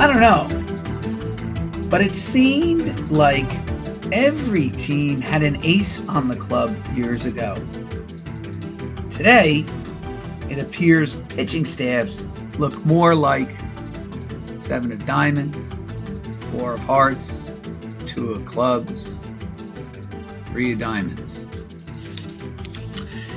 I don't know, but it seemed like every team had an ace on the club years ago. Today, it appears pitching staffs look more like 7 of diamonds, 4 of hearts, 2 of clubs, 3 of diamonds.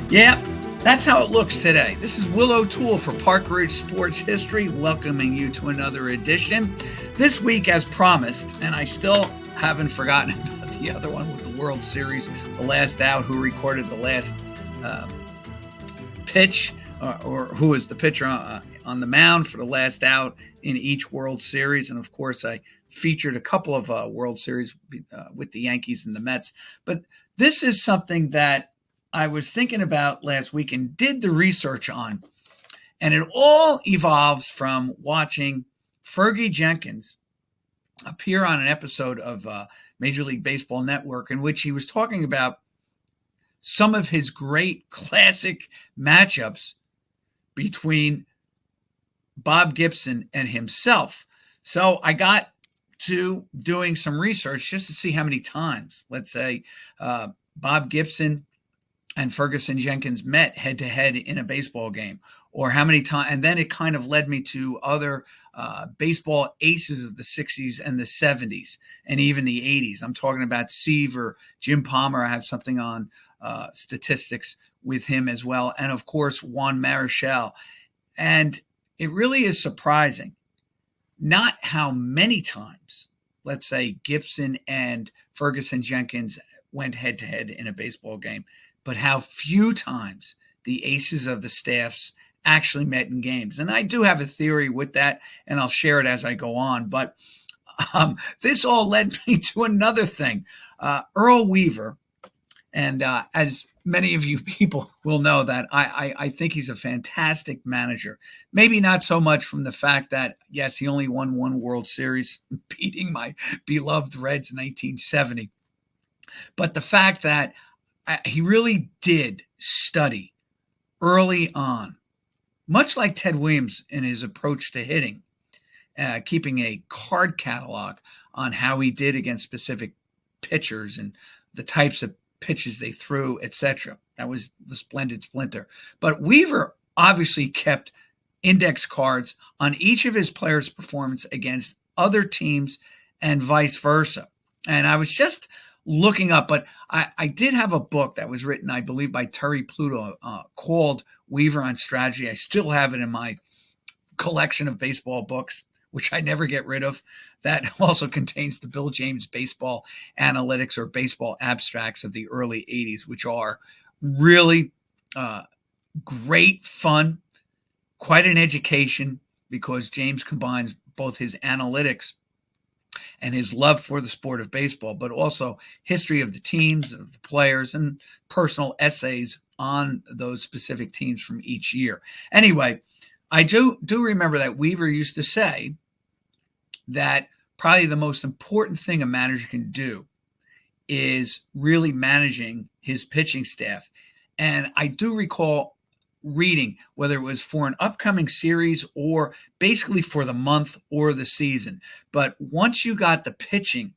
Yeah, that's how it looks today. This is Will O'Toole for Park Ridge Sports History, welcoming you to another edition. This week, as promised, and I still haven't forgotten about the other one with the World Series, the last out, who recorded the last pitch, or who was the pitcher on the mound for the last out in each World Series. And of course, I featured a couple of World Series with the Yankees and the Mets. But this is something that I was thinking about last week and did the research on. And it all evolves from watching Fergie Jenkins appear on an episode of Major League Baseball Network, in which he was talking about some of his great classic matchups between Bob Gibson and himself. So I got to doing some research just to see how many times, let's say, Bob Gibson and Ferguson Jenkins met head-to-head in a baseball game, or how many times. And then it kind of led me to other baseball aces of the 60s and the 70s and even the 80s. I'm talking about Seaver, Jim Palmer. I have something on statistics with him as well. And, of course, Juan Marichal. And it really is surprising not how many times, let's say, Gibson and Ferguson Jenkins went head-to-head in a baseball game, but how few times the aces of the staffs actually met in games. And I do have a theory with that, and I'll share it as I go on. But this all led me to another thing. Earl Weaver, and as many of you people will know, that I think he's a fantastic manager. Maybe not so much from the fact that, yes, he only won 1 World Series, beating my beloved Reds in 1970. But the fact that he really did study early on, much like Ted Williams in his approach to hitting, keeping a card catalog on how he did against specific pitchers and the types of pitches they threw, etc. That was the splendid Splinter. But Weaver obviously kept index cards on each of his players' performance against other teams and vice versa. And I was just looking up, but I did have a book that was written, I believe, by Terry Pluto called Weaver on Strategy. I still have it in my collection of baseball books, which I never get rid of. That also contains the Bill James baseball analytics, or baseball abstracts, of the early 80s, which are really great fun, quite an education, because James combines both his analytics and his love for the sport of baseball, but also history of the teams, of the players, and personal essays on those specific teams from each year. Anyway, I do remember that Weaver used to say that probably the most important thing a manager can do is really managing his pitching staff. And I do recall reading, whether it was for an upcoming series or basically for the month or the season, but once you got the pitching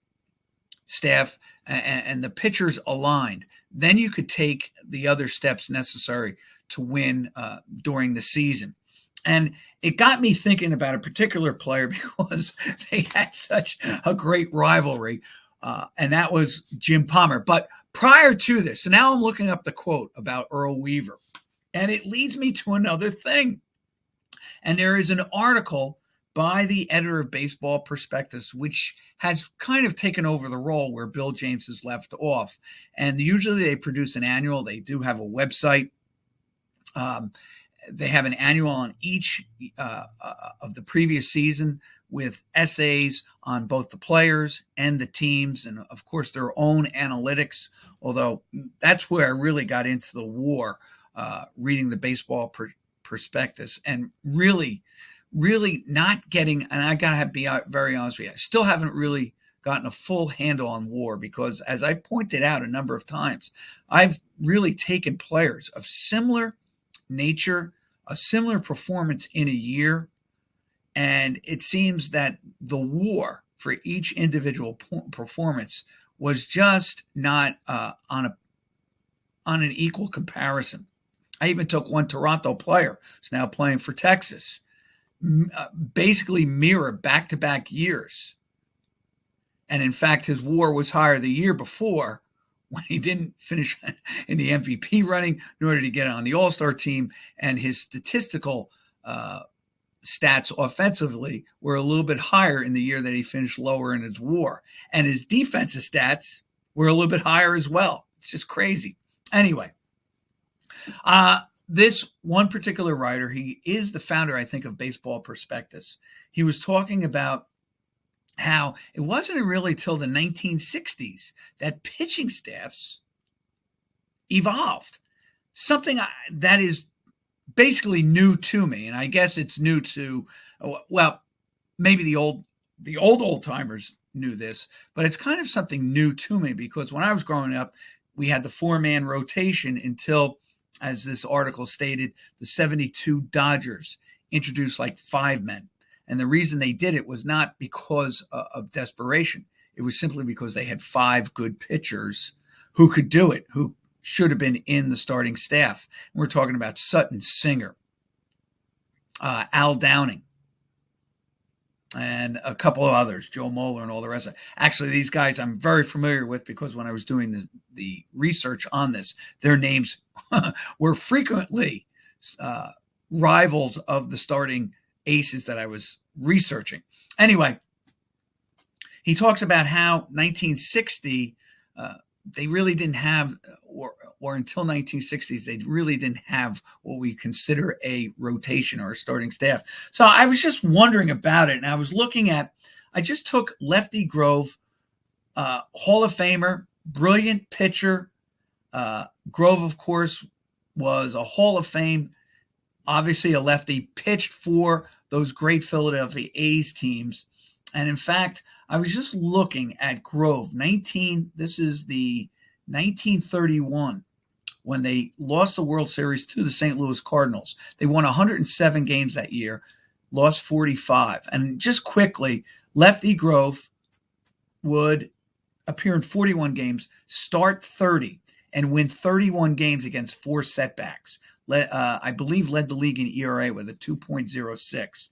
staff and the pitchers aligned, then you could take the other steps necessary to win during the season. And it got me thinking about a particular player because they had such a great rivalry, and that was Jim Palmer. But prior to this, so now I'm looking up the quote about Earl Weaver, and it leads me to another thing. And there is an article by the editor of Baseball Prospectus, which has kind of taken over the role where Bill James has left off. And usually they produce an annual. They do have a website. They have an annual on each of the previous season with essays on both the players and the teams, and of course their own analytics, although that's where I really got into the war, reading the Baseball Prospectus, and really not getting, and I gotta be very honest with you, I still haven't really gotten a full handle on war, because as I've pointed out a number of times, I've really taken players of similar nature, a similar performance in a year, And it seems that the war for each individual performance was just not on an equal comparison. I even took one Toronto player who's now playing for Texas, basically mirror back-to-back years. And in fact, his WAR was higher the year before when he didn't finish in the MVP running, nor did he get on the All-Star team. And his statistical stats offensively were a little bit higher in the year that he finished lower in his WAR. And his defensive stats were a little bit higher as well. It's just crazy. Anyway, this one particular writer, he is the founder, I think, of Baseball Prospectus. He was talking about how it wasn't really till the 1960s that pitching staffs evolved. Something that is basically new to me, and I guess it's new to, well, maybe the old timers knew this, but it's kind of something new to me because when I was growing up, we had the 4-man rotation until, as this article stated, the 72 Dodgers introduced like 5 men. And the reason they did it was not because of desperation. It was simply because they had 5 good pitchers who could do it, who should have been in the starting staff. And we're talking about Sutton, Singer, Al Downing, and a couple of others, Joe Moeller and all the rest of it. Actually, these guys I'm very familiar with because when I was doing the research on this, their names were frequently rivals of the starting aces that I was researching. Anyway, he talks about how 1960, they really didn't have, or until 1960s, they really didn't have what we consider a rotation or a starting staff. So I was just wondering about it, and I just took Lefty Grove, Hall of Famer, brilliant pitcher. Grove, of course, was a Hall of Fame, obviously a lefty, pitched for those great Philadelphia A's teams. And in fact, I was just looking at Grove. This is the 1931, when they lost the World Series to the St. Louis Cardinals. They won 107 games that year, lost 45. And just quickly, Lefty Grove would appear in 41 games, start 30, and win 31 games against 4 setbacks. I believe led the league in ERA with a 2.06.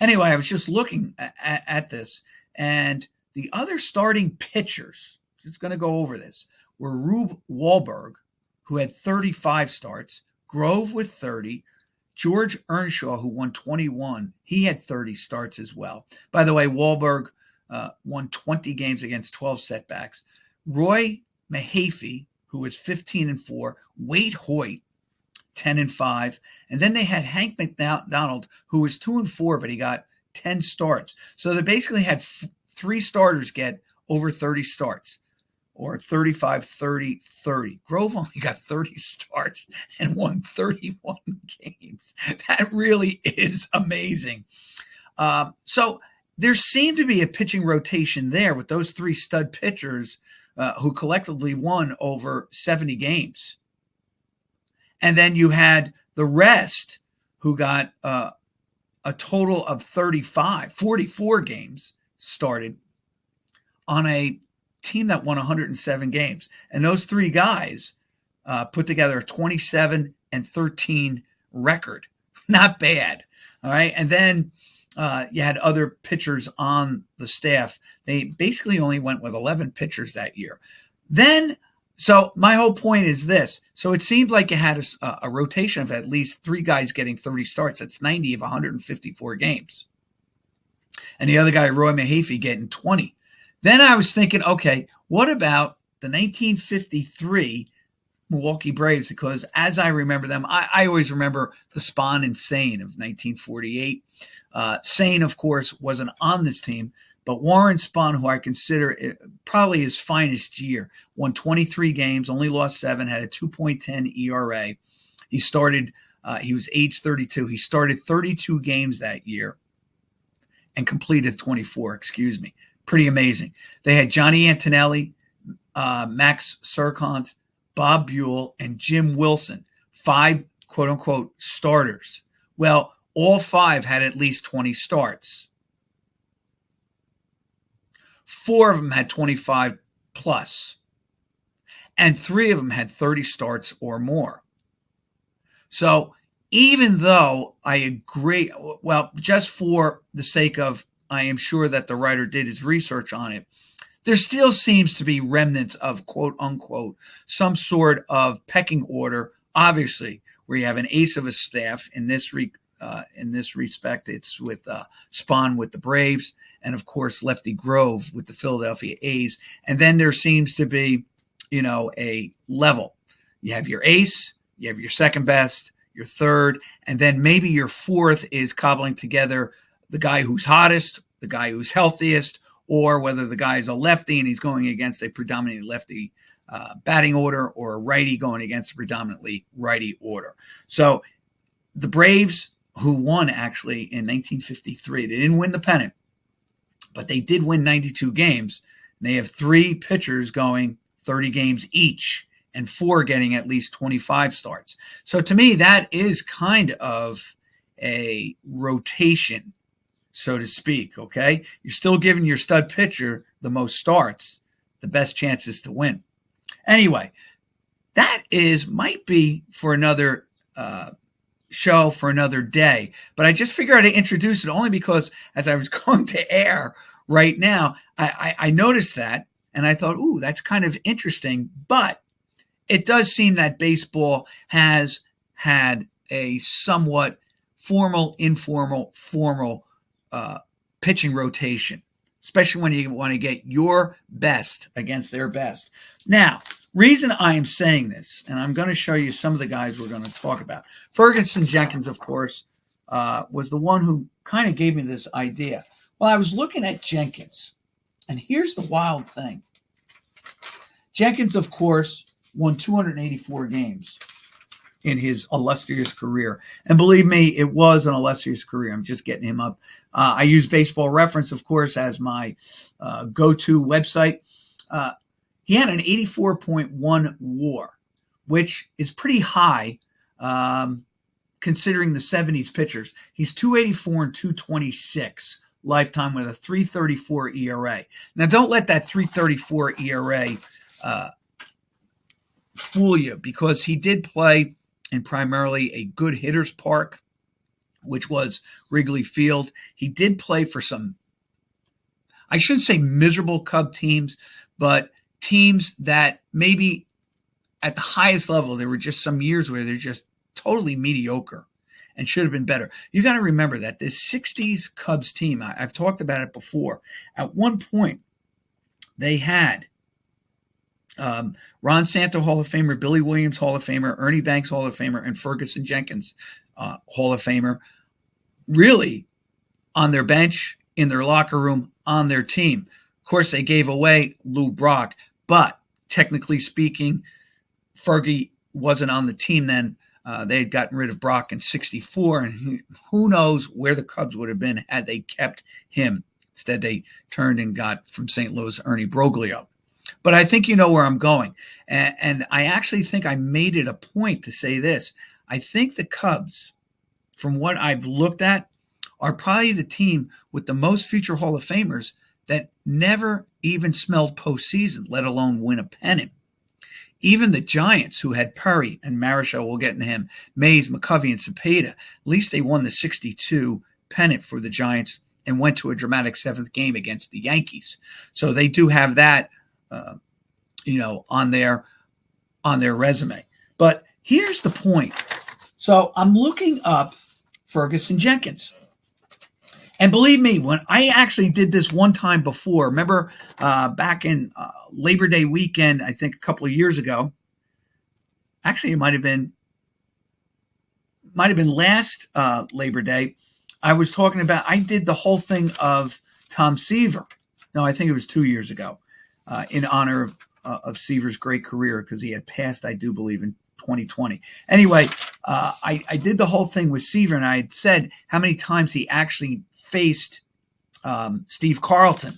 Anyway, I was just looking at this, and the other starting pitchers, just going to go over this, were Rube Wahlberg, who had 35 starts, Grove with 30, George Earnshaw, who won 21, he had 30 starts as well. By the way, Wahlberg won 20 games against 12 setbacks. Roy Mahaffey, who was 15-4, Wade Hoyt, 10-5, and then they had Hank McDonald, who was 2-4, but he got 10 starts. So they basically had 3 starters get over 30 starts, or 35, 30, 30. Grove only got 30 starts and won 31 games. That really is amazing. So there seemed to be a pitching rotation there with those 3 stud pitchers who collectively won over 70 games. And then you had the rest who got a total of 44 games started on a team that won 107 games. And those 3 guys put together a 27-13 record. Not bad. All right. And then you had other pitchers on the staff. They basically only went with 11 pitchers that year. So my whole point is this. So it seemed like you had a rotation of at least 3 guys getting 30 starts. That's 90 of 154 games. And the other guy, Roy Mahaffey, getting 20. Then I was thinking, okay, what about the 1953 Milwaukee Braves? Because as I remember them, I always remember the Spahn and Sane of 1948. Sane, of course, wasn't on this team, but Warren Spahn, who I consider probably his finest year, won 23 games, only lost 7, had a 2.10 ERA. He was age 32. He started 32 games that year and completed 24, Pretty amazing. They had Johnny Antonelli, Max Serkont, Bob Buell, and Jim Wilson, 5 quote-unquote starters. Well, All 5 had at least 20 starts. 4 of them had 25 plus, and 3 of them had 30 starts or more. So even though I agree, well, just for the sake of, I am sure that the writer did his research on it, there still seems to be remnants of quote unquote some sort of pecking order. Obviously, where you have an ace of a staff in this respect, it's with Spahn with the Braves, and of course Lefty Grove with the Philadelphia A's. And then there seems to be, a level. You have your ace, you have your second best, your third, and then maybe your fourth is cobbling together the guy who's hottest, the guy who's healthiest, or whether the guy is a lefty and he's going against a predominantly lefty batting order, or a righty going against a predominantly righty order. So the Braves, who won actually in 1953, they didn't win the pennant, but they did win 92 games. They have 3 pitchers going 30 games each, and 4 getting at least 25 starts. So to me, that is kind of a rotation, so to speak, okay? You're still giving your stud pitcher the most starts, the best chances to win. Anyway, that might be for another show, for another day. But I just figured I'd introduce it only because as I was going to air right now, I noticed that, and I thought, ooh, that's kind of interesting. But it does seem that baseball has had a somewhat formal, informal, formal pitching rotation, especially when you want to get your best against their best. Now, reason I am saying this, and I'm going to show you some of the guys we're going to talk about. Ferguson Jenkins, of course, was the one who kind of gave me this idea. Well, I was looking at Jenkins, and here's the wild thing. Jenkins, of course, won 284 games in his illustrious career. And believe me, it was an illustrious career. I'm just getting him up. I use Baseball Reference, of course, as my go-to website. He had an 84.1 WAR, which is pretty high considering the 70s pitchers. He's 284 and 226 lifetime with a 334 ERA. Now, don't let that 334 ERA fool you, because he did play in primarily a good hitter's park, which was Wrigley Field. He did play for some, I shouldn't say miserable Cub teams, but teams that maybe at the highest level, there were just some years where they're just totally mediocre and should have been better. You got to remember that this 60s Cubs team, I've talked about it before. At one point, they had Ron Santo, Hall of Famer, Billy Williams, Hall of Famer, Ernie Banks, Hall of Famer, and Ferguson Jenkins, Hall of Famer, really on their bench, in their locker room, on their team. Of course, they gave away Lou Brock, but technically speaking, Fergie wasn't on the team then. They had gotten rid of Brock in 64, and who knows where the Cubs would have been had they kept him. Instead, they turned and got from St. Louis Ernie Broglio. But I think you know where I'm going. And I actually think I made it a point to say this. I think the Cubs, from what I've looked at, are probably the team with the most future Hall of Famers that never even smelled postseason, let alone win a pennant. Even the Giants, who had Perry and Marichal, we'll get into him, Mays, McCovey, and Cepeda, at least they won the 62 pennant for the Giants and went to a dramatic 7th game against the Yankees. So they do have that, on their resume. But here's the point. So I'm looking up Ferguson Jenkins. And believe me, when I actually did this one time before, remember back in Labor Day weekend, I think a couple of years ago, actually it might have been last Labor Day, I was talking about, I did the whole thing of Tom Seaver. No, I think it was 2 years ago, in honor of Seaver's great career, because he had passed, I do believe, in 2020. Anyway, I did the whole thing with Seaver, and I had said how many times he actually faced Steve Carlton.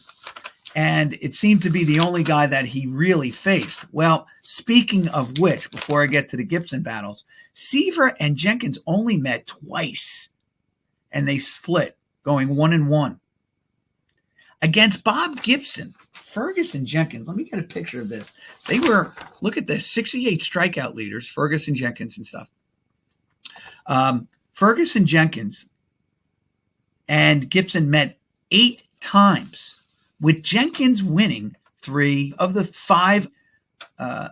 And it seemed to be the only guy that he really faced. Well, speaking of which, before I get to the Gibson battles, Seaver and Jenkins only met twice. and they split, going 1-1. Against Bob Gibson, Ferguson Jenkins, let me get a picture of this. They were, look at this, 68 strikeout leaders, Ferguson Jenkins and stuff. Ferguson Jenkins and Gibson met 8 times, with Jenkins winning 3 of the 5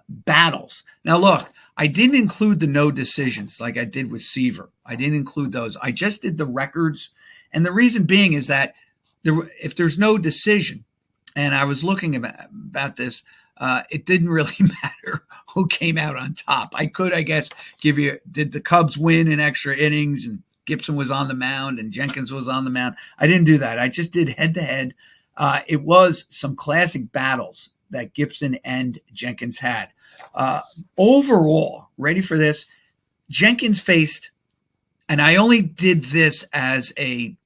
battles. Now, look, I didn't include the no decisions like I did with Seaver. I didn't include those. I just did the records. And the reason being is that if there's no decision, and I was looking about this, it didn't really matter who came out on top. I could, I guess, give you, did the Cubs win in extra innings and Gibson was on the mound and Jenkins was on the mound? I didn't do that. I just did head-to-head. It was some classic battles that Gibson and Jenkins had. Overall, ready for this? Jenkins faced, and I only did this as a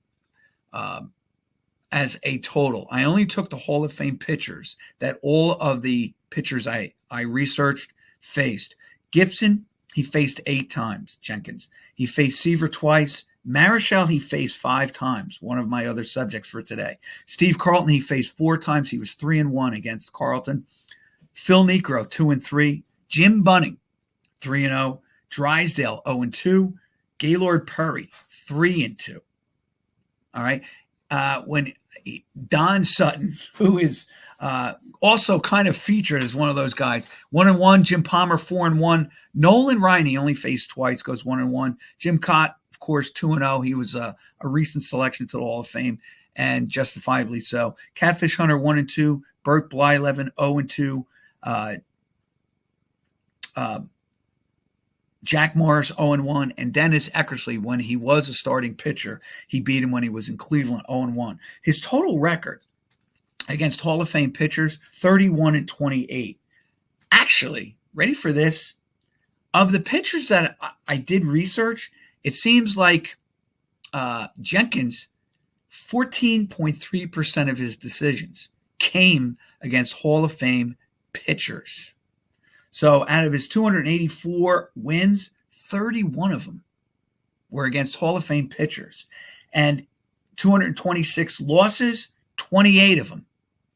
total. I only took the Hall of Fame pitchers that all of the pitchers I researched faced. Gibson, he faced 8 times, Jenkins. He faced Seaver twice. Marichal, he faced 5 times, one of my other subjects for today. Steve Carlton, he faced 4 times. He was 3-1 against Carlton. Phil Niekro, 2-3. Jim Bunning, 3-0. Drysdale, 0-2. Gaylord Perry, 3-2. All right. When Don Sutton, who is also kind of featured as one of those guys, 1-1. Jim Palmer, 4-1. Nolan Ryan, he only faced twice, goes 1-1. Jim Cott, of course, 2-0. He was a recent selection to the Hall of Fame, and justifiably so. Catfish Hunter, 1-2. Bert Blyleven, 0-2. Jack Morris, 0-1, and Dennis Eckersley, when he was a starting pitcher, he beat him when he was in Cleveland, 0-1. His total record against Hall of Fame pitchers, 31-28. Actually, ready for this? Of the pitchers that I did research, it seems like Jenkins, 14.3% of his decisions came against Hall of Fame pitchers. So out of his 284 wins, 31 of them were against Hall of Fame pitchers. And 226 losses, 28 of them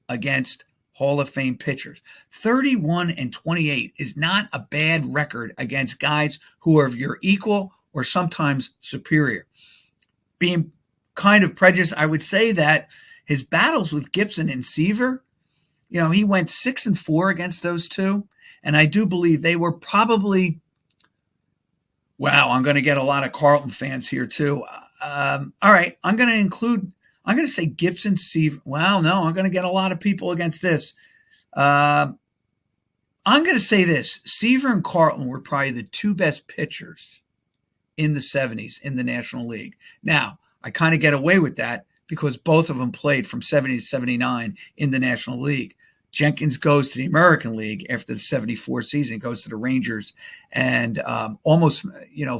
against Hall of Fame pitchers. 31-28 is not a bad record against guys who are of your equal or sometimes superior. Being kind of prejudiced, I would say that his battles with Gibson and Seaver, he went 6-4 against those two. And I do believe they were probably, wow, I'm going to get a lot of Carlton fans here too. All right, I'm going to say Gibson, Seaver. Well, no, I'm going to get a lot of people against this. I'm going to say this. Seaver and Carlton were probably the 2 best pitchers in the 70s in the National League. Now, I kind of get away with that because both of them played from 70 to 79 in the National League. Jenkins goes to the American League after the 74 season, goes to the Rangers, and almost,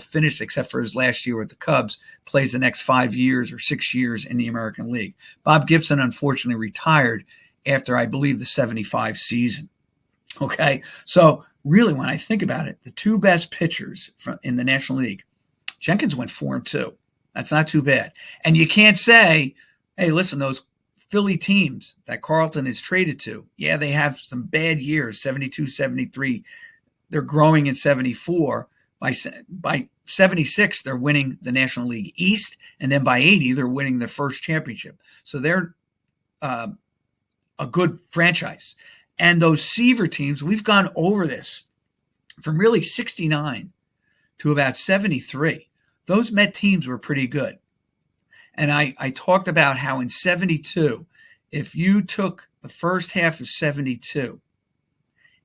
finished except for his last year with the Cubs, plays the next 5 years or 6 years in the American League. Bob Gibson, unfortunately, retired after, I believe, the 75 season. Okay, so really, when I think about it, the 2 best pitchers in the National League, Jenkins went 4-2. That's not too bad. And you can't say, hey, listen, those Philly teams that Carlton is traded to, yeah, they have some bad years, 72, 73. They're growing in 74. By 76, they're winning the National League East. And then by 80, they're winning their first championship. So they're a good franchise. And those Seaver teams, we've gone over this from really 69 to about 73. Those Met teams were pretty good. And I talked about how in 72, if you took the first half of 72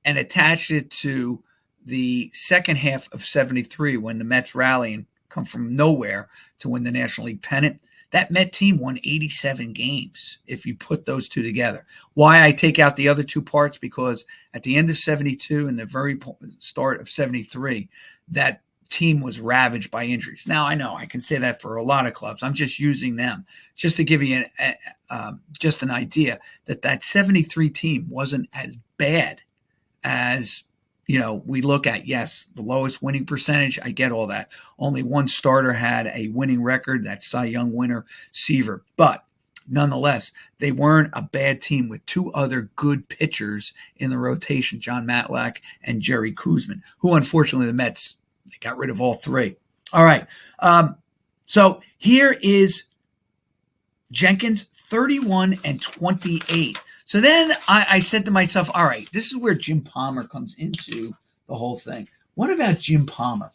and attached it to the second half of 73, when the Mets rally and come from nowhere to win the National League pennant, that Met team won 87 games if you put those two together. Why I take out the other 2 parts? Because at the end of 72 and the very start of 73, that team was ravaged by injuries. Now, I know I can say that for a lot of clubs. I'm just using them just to give you just an idea that 73 team wasn't as bad as, we look at, yes, the lowest winning percentage. I get all that. Only one starter had a winning record, that's Cy Young winner, Seaver. But nonetheless, they weren't a bad team with two other good pitchers in the rotation, John Matlack and Jerry Koosman, who unfortunately the Mets, they got rid of all three. All right. So here is Jenkins, 31-28. So then I said to myself, all right, this is where Jim Palmer comes into the whole thing. What about Jim Palmer?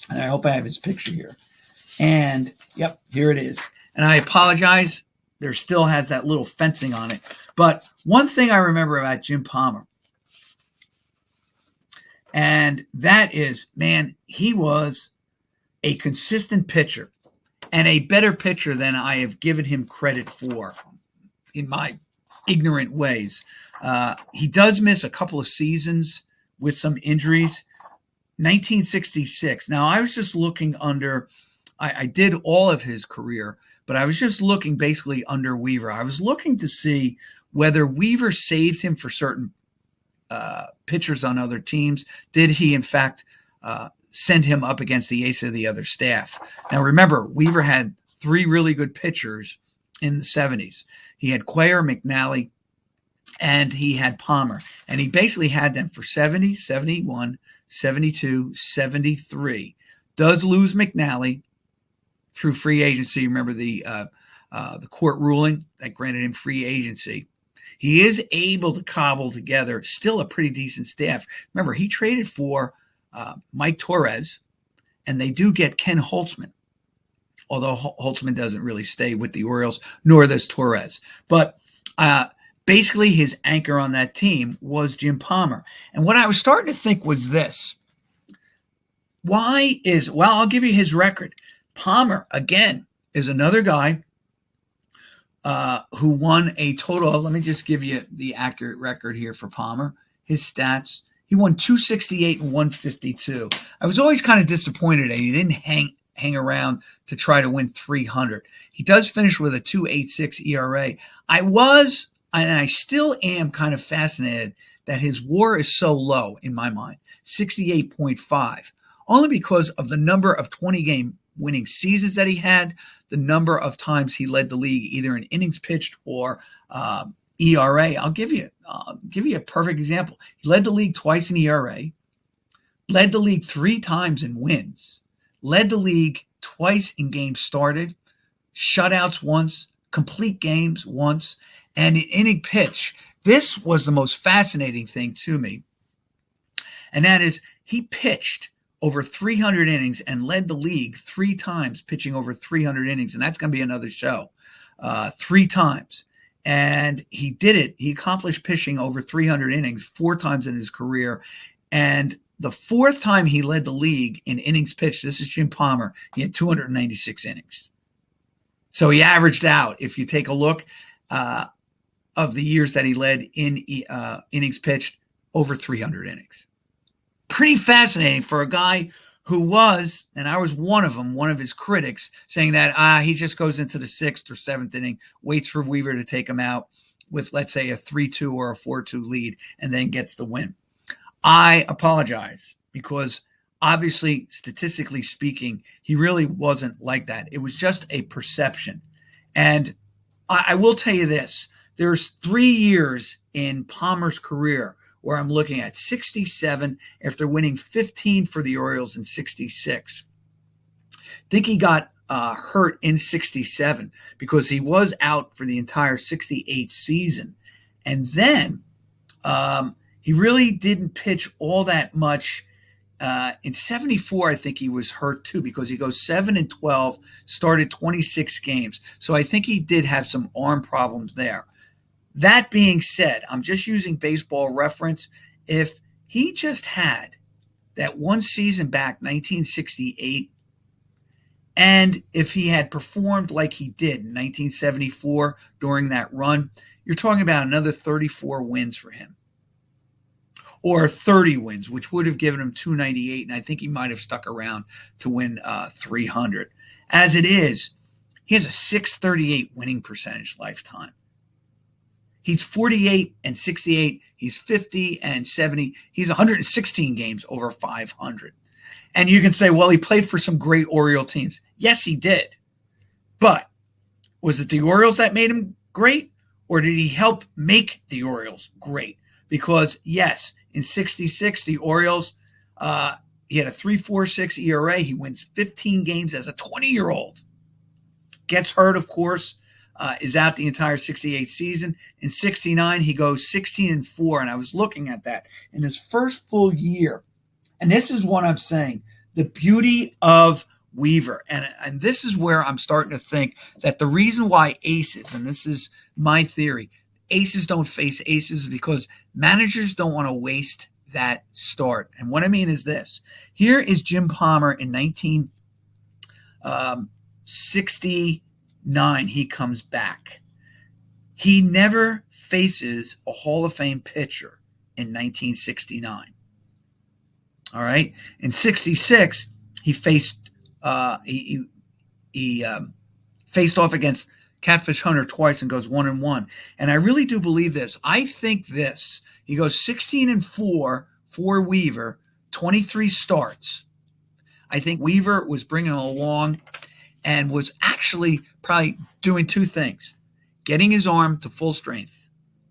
And I hope I have his picture here. And, yep, here it is. And I apologize. There still has that little fencing on it. But one thing I remember about Jim Palmer, and that is, man, he was a consistent pitcher and a better pitcher than I have given him credit for in my ignorant ways. He does miss a couple of seasons with some injuries. 1966. Now, I was just looking under, I did all of his career, but I was just looking basically under Weaver. I was looking to see whether Weaver saved him for certain pitchers on other teams. Did he, in fact, send him up against the ace of the other staff? Now, remember, Weaver had three really good pitchers in the 70s. He had Cuellar, McNally, and he had Palmer. And he basically had them for 70, 71, 72, 73. Does lose McNally through free agency. Remember the court ruling that granted him free agency. He is able to cobble together still a pretty decent staff. Remember, he traded for Mike Torres, and they do get Ken Holtzman, although Holtzman doesn't really stay with the Orioles, nor does Torres. But basically his anchor on that team was Jim Palmer. And what I was starting to think was this. I'll give you his record. Palmer, again, is another guy who won a total of, let me just give you the accurate record here for Palmer, his stats. He won 268 and 152. I was always kind of disappointed that he didn't hang around to try to win 300. He does finish with a 2.86 ERA. I was, and I still am, kind of fascinated that his WAR is so low in my mind, 68.5, only because of the number of 20-game winning seasons that he had, the number of times he led the league either in innings pitched or ERA. I'll give you a perfect example. He led the league twice in ERA, led the league 3 times in wins, led the league twice in games started, shutouts once, complete games once, and in inning pitch. This was the most fascinating thing to me, and that is he pitched over 300 innings and led the league 3 times pitching over 300 innings, and that's going to be another show, 3 times. And he did it. He accomplished pitching over 300 innings 4 times in his career, and the 4th time he led the league in innings pitched, this is Jim Palmer, he had 296 innings. So he averaged out, if you take a look of the years that he led in innings pitched, over 300 innings. Pretty fascinating for a guy who was, and I was one of his critics, saying that he just goes into the 6th or 7th inning, waits for Weaver to take him out with, let's say, a 3-2 or a 4-2 lead, and then gets the win. I apologize, because obviously, statistically speaking, he really wasn't like that. It was just a perception. And I will tell you this. There's 3 years in Palmer's career where I'm looking at 67 after winning 15 for the Orioles in 66. I think he got hurt in 67 because he was out for the entire 68 season. And then he really didn't pitch all that much. In 74, I think he was hurt too, because he goes 7-12, started 26 games. So I think he did have some arm problems there. That being said, I'm just using baseball reference. If he just had that one season back, 1968, and if he had performed like he did in 1974 during that run, you're talking about another 34 wins for him. Or 30 wins, which would have given him 298, and I think he might have stuck around to win 300. As it is, he has a 638 winning percentage lifetime. He's 48 and 68. He's 50 and 70. He's 116 games over 500. And you can say, well, he played for some great Oriole teams. Yes, he did. But was it the Orioles that made him great? Or did he help make the Orioles great? Because, yes, in 66, the Orioles, he had a 3.46 ERA. He wins 15 games as a 20-year-old. Gets hurt, of course, is out the entire 68 season. In 69, he goes 16-4, and I was looking at that. In his first full year, and this is what I'm saying, the beauty of Weaver, and this is where I'm starting to think that the reason why aces, and this is my theory, aces don't face aces because managers don't want to waste that start. And what I mean is this. Here is Jim Palmer in 1969. He comes back. He never faces a Hall of Fame pitcher in 1969. All right. In 66, he faced faced off against Catfish Hunter twice and goes 1-1. And I really do believe this. I think this. He goes 16-4 for Weaver, 23 starts. I think Weaver was bringing him along and was actually probably doing two things. Getting his arm to full strength,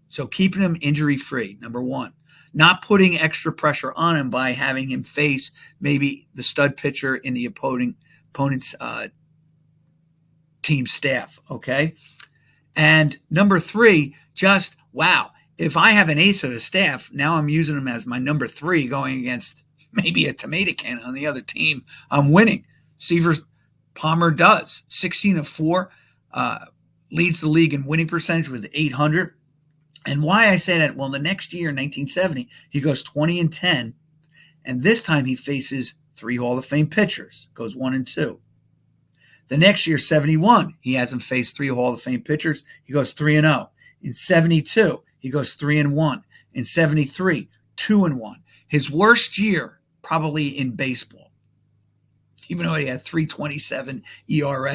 so keeping him injury-free, number one. Not putting extra pressure on him by having him face maybe the stud pitcher in the opponent's team staff, okay? And number three, just, wow, if I have an ace of the staff, now I'm using him as my number three going against maybe a tomato can on the other team. I'm winning. Seaver Palmer does. 16-4, leads the league in winning percentage with 800. And why I say that, well, the next year, 1970, he goes 20-10, and this time he faces 3 Hall of Fame pitchers, goes 1-2. The next year, 71, he hasn't faced 3 Hall of Fame pitchers, he goes 3-0. In 72, he goes 3-1. In 73, 2-1. His worst year, probably in baseball, even though he had 3.27 ERA,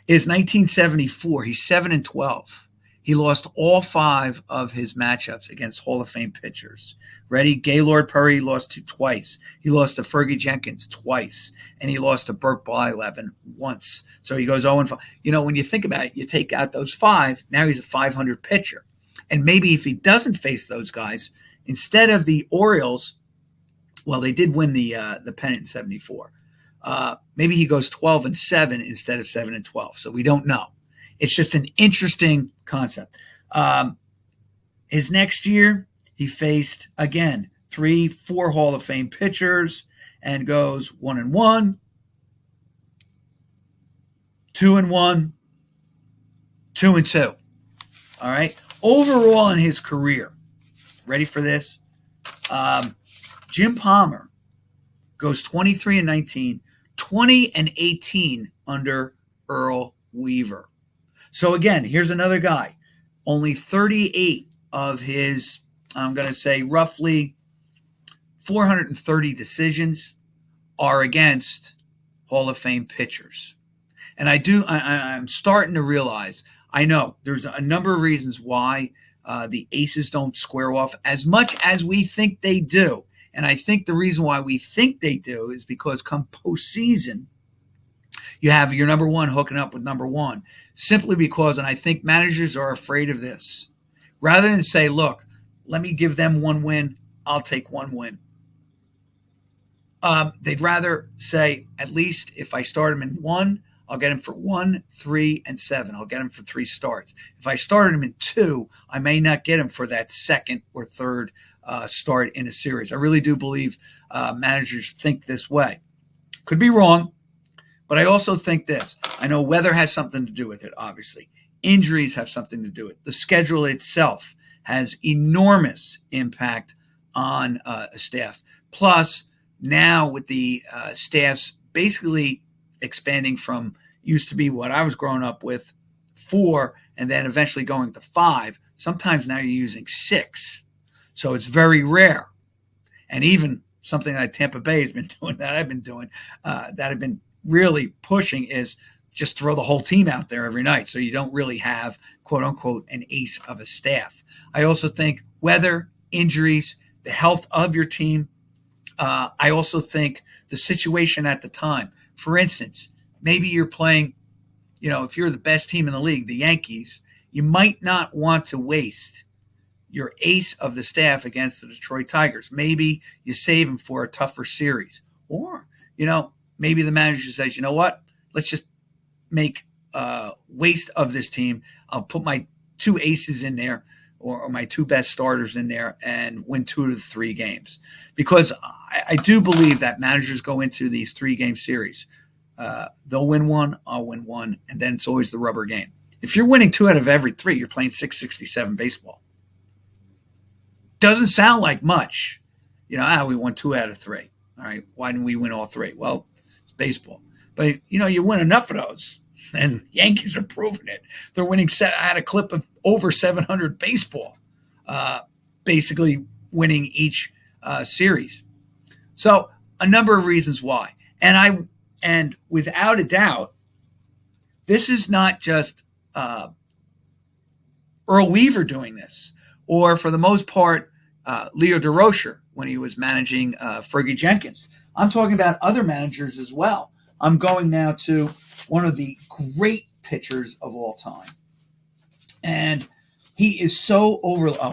is 1974. He's 7-12. He lost all 5 of his matchups against Hall of Fame pitchers. Ready? Gaylord Perry lost to twice. He lost to Fergie Jenkins twice. And he lost to Burt Blyleven once. So he goes 0-5. You know, when you think about it, you take out those 5, now he's a 500 pitcher. And maybe if he doesn't face those guys, instead of the Orioles, well, they did win the pennant in 74. Maybe he goes 12-7 instead of 7-12. So we don't know. It's just an interesting concept. His next year, he faced, again, 3-4 Hall of Fame pitchers and goes 1-1, 2-1, 2-2. All right. Overall in his career, ready for this? Jim Palmer goes 23-19, 20-18 under Earl Weaver. So again, here's another guy. Only 38 of his, I'm going to say roughly 430 decisions are against Hall of Fame pitchers. And I'm starting to realize, I know there's a number of reasons why the aces don't square off as much as we think they do. And I think the reason why we think they do is because come postseason, you have your number one hooking up with number one, simply because, and I think managers are afraid of this, rather than say, look, let me give them 1 win, I'll take 1 win. They'd rather say, at least if I start him in 1, I'll get him for 1, 3, and 7. I'll get him for 3 starts. If I started him in 2, I may not get him for that second or third start in a series. I really do believe managers think this way. Could be wrong. But I also think this. I know weather has something to do with it, obviously. Injuries have something to do with it. The schedule itself has enormous impact on a staff. Plus, now with the staffs basically expanding from used to be what I was growing up with, 4, and then eventually going to 5. Sometimes now you're using 6. So it's very rare. And even something that Tampa Bay has been doing, that I've been doing, that I've been really pushing is just throw the whole team out there every night. So you don't really have, quote unquote, an ace of a staff. I also think weather, injuries, the health of your team. I also think the situation at the time. For instance, maybe you're playing, if you're the best team in the league, the Yankees, you might not want to waste your ace of the staff against the Detroit Tigers. Maybe you save him for a tougher series. Or, maybe the manager says, you know what? Let's just make waste of this team. I'll put my 2 aces in there or my 2 best starters in there and win 2 of the 3 games. Because I do believe that managers go into these 3-game series. They'll win 1, I'll win 1, and then it's always the rubber game. If you're winning 2 out of every 3, you're playing 667 baseball. Doesn't sound like much. We won 2 out of 3. All right, why didn't we win all 3? Well, it's baseball. But, you win enough of those, and Yankees are proving it. They're winning I had a clip of over 700 baseball, basically winning each series. So a number of reasons why. And without a doubt, this is not just Earl Weaver doing this, or for the most part, Leo DeRocher when he was managing Fergie Jenkins. I'm talking about other managers as well. I'm going now to one of the great pitchers of all time. And he is so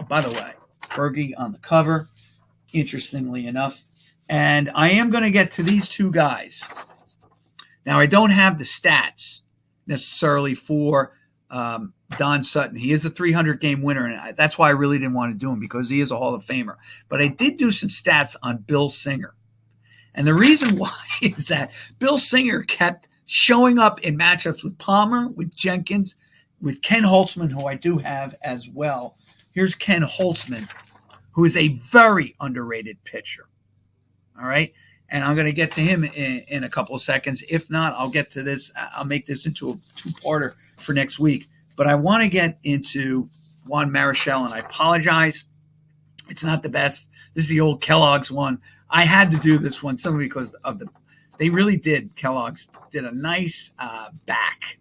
by the way, Fergie on the cover, interestingly enough. And I am going to get to these 2 guys. Now, I don't have the stats necessarily for Don Sutton. He is a 300-game winner, and that's why I really didn't want to do him, because he is a Hall of Famer. But I did do some stats on Bill Singer. And the reason why is that Bill Singer kept showing up in matchups with Palmer, with Jenkins, with Ken Holtzman, who I do have as well. Here's Ken Holtzman, who is a very underrated pitcher. All right? And I'm going to get to him in a couple of seconds. If not, I'll get to this. I'll make this into a 2-parter for next week. But I want to get into Juan Marichal, and I apologize. It's not the best. This is the old Kellogg's one. I had to do this one simply because they really did. Kellogg's did a nice back.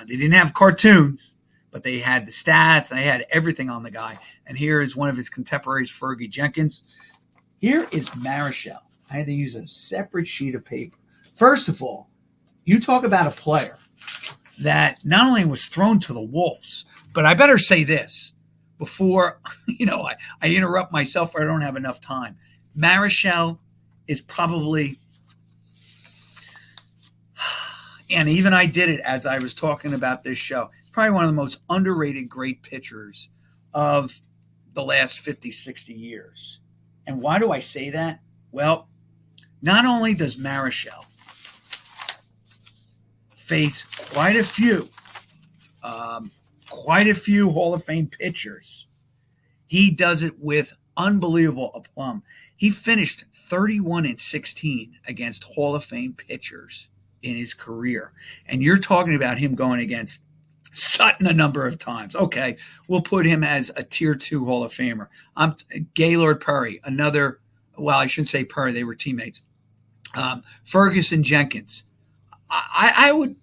They didn't have cartoons, but they had the stats. They had everything on the guy. And here is one of his contemporaries, Fergie Jenkins. Here is Marichal. I had to use a separate sheet of paper. First of all, you talk about a player that not only was thrown to the wolves, but I better say this before, I interrupt myself or I don't have enough time. Marichal is probably, and even I did it as I was talking about this show, probably one of the most underrated great pitchers of the last 50, 60 years. And why do I say that? Well, not only does Marichal face quite a few Hall of Fame pitchers, he does it with unbelievable aplomb. He finished 31-16 against Hall of Fame pitchers in his career. And you're talking about him going against Sutton a number of times. Okay, we'll put him as a tier 2 Hall of Famer. Gaylord Perry, another, well, I shouldn't say Perry, they were teammates. Ferguson Jenkins. I would,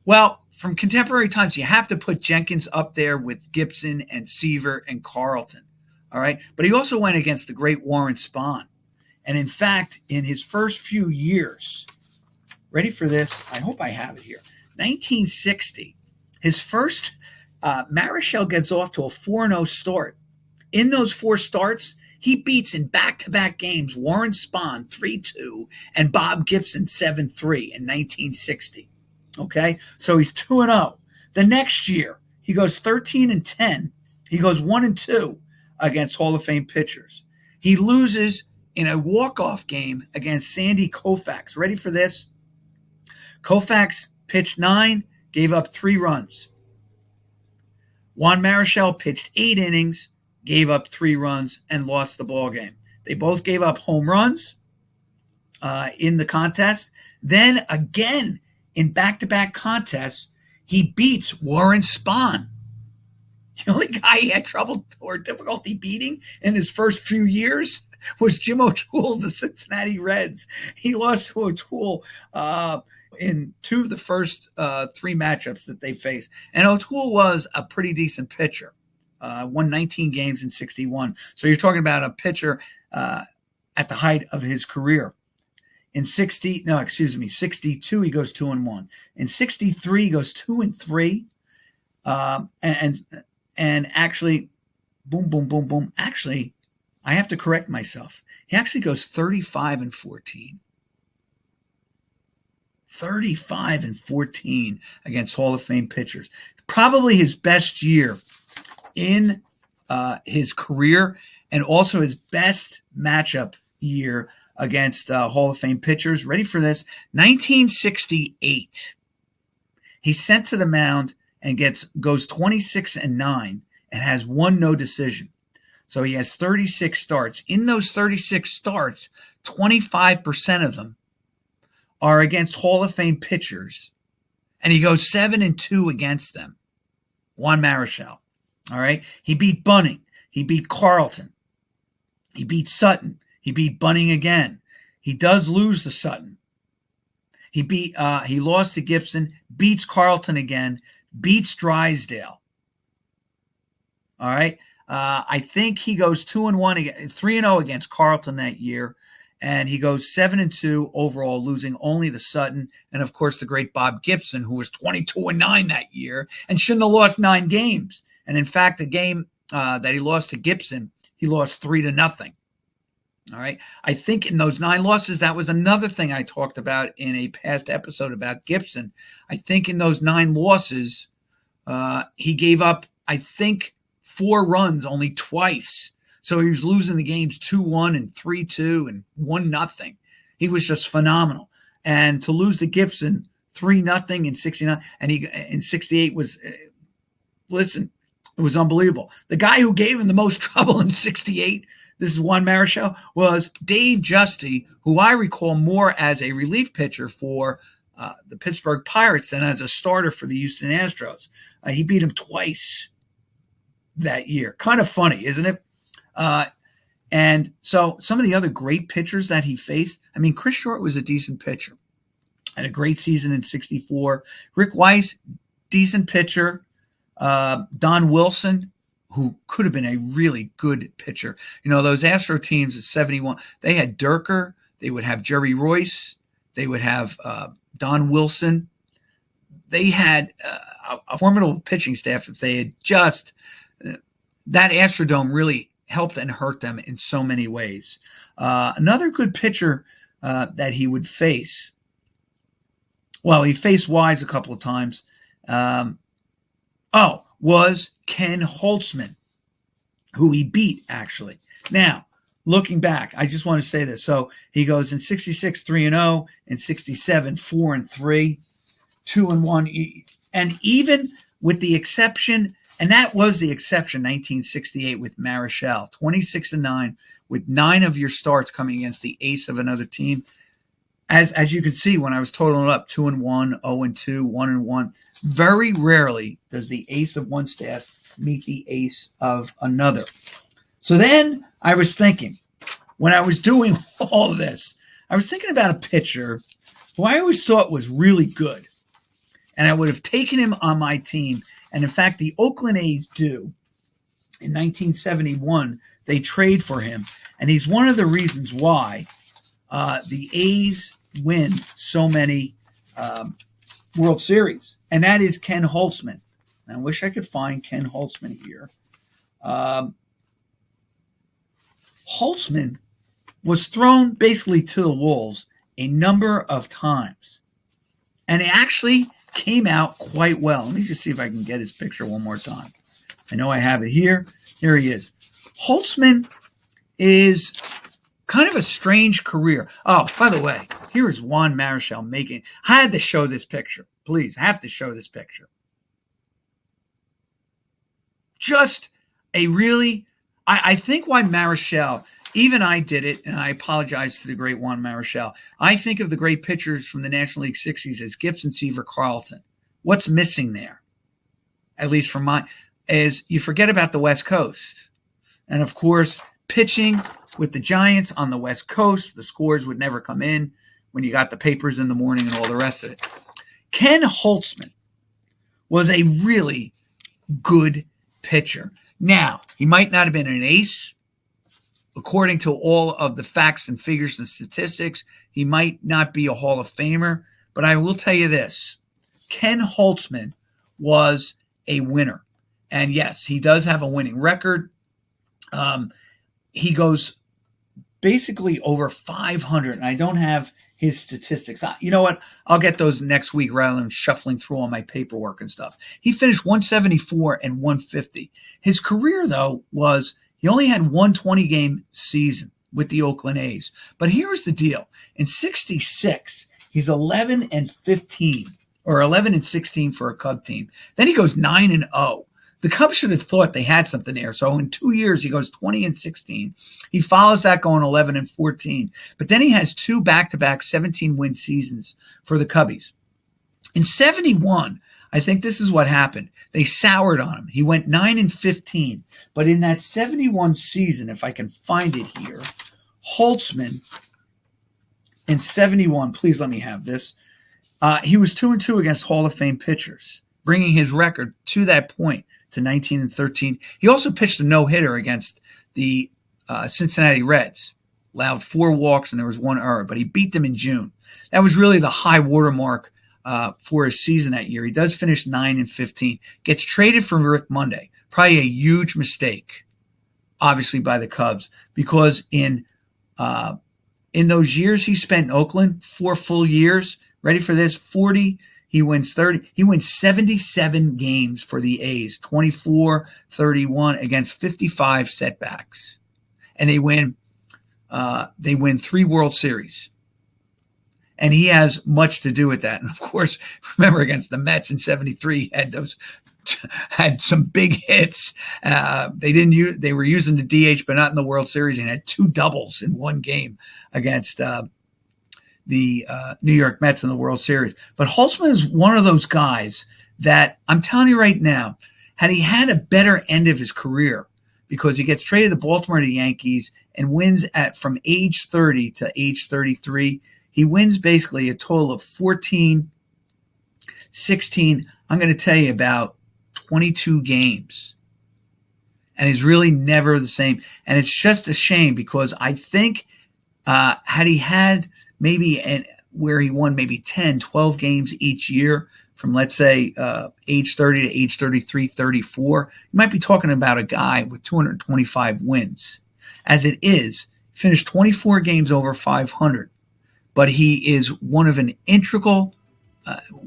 well, from contemporary times, you have to put Jenkins up there with Gibson and Seaver and Carlton. All right. But he also went against the great Warren Spahn. And in fact, in his first few years, ready for this? I hope I have it here. 1960, his first, Marichal gets off to a 4-0 start. In those 4 starts, he beats in back-to-back games Warren Spahn 3-2 and Bob Gibson 7-3 in 1960. Okay, so he's 2-0. The next year, he goes 13-10. He goes 1-2 against Hall of Fame pitchers. He loses in a walk-off game against Sandy Koufax. Ready for this? Koufax pitched 9, gave up 3 runs. Juan Marichal pitched 8 innings, gave up 3 runs, and lost the ball game. They both gave up home runs in the contest. Then again, in back-to-back contests, he beats Warren Spahn. The only guy he had trouble or difficulty beating in his first few years was Jim O'Toole of the Cincinnati Reds. He lost to O'Toole in two of the first three matchups that they faced. And O'Toole was a pretty decent pitcher. Won 19 games in 61. So you're talking about a pitcher at the height of his career. In 62, he goes 2-1. In 63, he goes 2-3. And actually, boom, boom, boom, boom. Actually, I have to correct myself. He actually goes 35-14. 35-14 against Hall of Fame pitchers. Probably his best year in his career, and also his best matchup year against Hall of Fame pitchers. Ready for this? 1968. He's sent to the mound and goes 26-9 and has one no decision. So he has 36 starts. In those 36 starts, 25% of them are against Hall of Fame pitchers, and he goes 7-2 against them. Juan Marichal. All right. He beat Bunning. He beat Carlton. He beat Sutton. He beat Bunning again. He does lose to Sutton. He lost to Gibson, beats Carlton again, beats Drysdale. All right. I think he goes 2-1, 3-0 against Carlton that year. And he goes 7-2 overall, losing only to Sutton. And of course, the great Bob Gibson, who was 22-9 that year and shouldn't have lost 9 games. And in fact, the game that he lost to Gibson, he lost 3-0. All right. I think in those 9 losses, that was another thing I talked about in a past episode about Gibson. I think in those 9 losses, he gave up, I think, 4 runs only twice. So he was losing the games 2-1 and 3-2 and 1-0. He was just phenomenal. And to lose to Gibson 3-0 in 69 and he in 68 was, listen, it was unbelievable. The guy who gave him the most trouble in 68, this is Juan Marichal, was Dave Justy, who I recall more as a relief pitcher for the Pittsburgh Pirates than as a starter for the Houston Astros. He beat him twice that year. Kind of funny, isn't it? And so some of the other great pitchers that he faced, I mean, Chris Short was a decent pitcher. Had a great season in 64. Rick Weiss, decent pitcher. Don Wilson, who could have been a really good pitcher. You know, those Astro teams at 71, they had Durker, they would have Jerry Royce, they would have Don Wilson. They had a formidable pitching staff if they had just that Astrodome really helped and hurt them in so many ways. Another good pitcher that he would face, well, he faced Wise a couple of times, was Ken Holtzman, who he beat, actually. Now, looking back, I just want to say this. So he goes in 66, 3-0, in 67, 4-3, 2-1. And even with the exception, and that was the exception, 1968 with Marichal, 26-9, with 9 of your starts coming against the ace of another team. As you can see, when I was totaling it up, 2-1, 0-2, 1-1, very rarely does the ace of one staff meet the ace of another. So then I was thinking, when I was doing all of this, I was thinking about a pitcher who I always thought was really good. And I would have taken him on my team. And in fact, the Oakland A's do. In 1971, they trade for him. And he's one of the reasons why the A's win so many World Series. And that is Ken Holtzman. And I wish I could find Ken Holtzman here. Holtzman was thrown basically to the wolves a number of times. And it actually came out quite well. Let me just see if I can get his picture one more time. I know I have it here. Here he is. Holtzman is kind of a strange career. Oh, by the way, here is Juan Marichal making. I had to show this picture. Please, I have to show this picture. Just a really, I think why Marichal, even I did it, and I apologize to the great Juan Marichal. I think of the great pitchers from the National League 60s as Gibson, Seaver, Carlton. What's missing there, at least from my, is you forget about the West Coast. And of course, pitching with the Giants on the West Coast, the scores would never come in. when you got the papers in the morning and all the rest of it. Ken Holtzman was a really good pitcher. Now, he might not have been an ace. According to all of the facts and figures and statistics, he might not be a Hall of Famer. But I will tell you this. Ken Holtzman was a winner. And yes, he does have a winning record. He goes basically over 500. And I don't have his statistics. You know what? I'll get those next week rather than shuffling through all my paperwork and stuff. He finished 174 and 150. His career, though, was he only had one 20-game season with the Oakland A's. But here's the deal. In 66, he's 11 and 15, or 11 and 16 for a Cub team. Then he goes 9 and 0. The Cubs should have thought they had something there. So in 2 years, he goes 20 and 16. He follows that going 11 and 14. But then he has two back-to-back 17-win seasons for the Cubbies. In 71, I think this is what happened. They soured on him. He went 9 and 15. But in that 71 season, if I can find it here, Holtzman in 71, please let me have this. He was 2-2 against Hall of Fame pitchers, bringing his record to that point to 19 and 13. He also pitched a no-hitter against the Cincinnati Reds, allowed 4 walks and there was 1 error, but he beat them in June. That was really the high watermark for his season that year. He does finish 9 and 15. Gets traded for Rick Monday. Probably a huge mistake, obviously, by the Cubs, because in those years he spent in Oakland, 4 full years, ready for this, 40, he wins 30. He wins 77 games for the A's, 24-31 against 55 setbacks. And they win 3 World Series. And he has much to do with that. And of course, remember against the Mets in 73, had some big hits. They were using the DH, but not in the World Series, and had 2 doubles in one game against the New York Mets in the World Series. But Holtzman is one of those guys that I'm telling you right now, had he had a better end of his career, because he gets traded to Baltimore to the Yankees and wins from age 30 to age 33. He wins basically a total of 14, 16, I'm going to tell you about 22 games. And he's really never the same. And it's just a shame because I think had he had maybe where he won maybe 10, 12 games each year from, let's say, age 30 to age 33, 34, you might be talking about a guy with 225 wins. As it is, finished 24 games over 500. But he is one of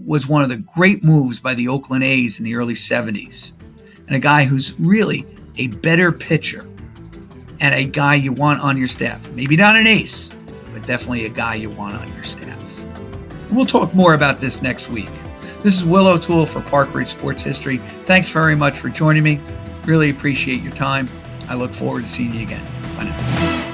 was one of the great moves by the Oakland A's in the early 70s. And a guy who's really a better pitcher and a guy you want on your staff. Maybe not an ace, but definitely a guy you want on your staff. And we'll talk more about this next week. This is Will O'Toole for Park Ridge Sports History. Thanks very much for joining me. Really appreciate your time. I look forward to seeing you again. Bye now.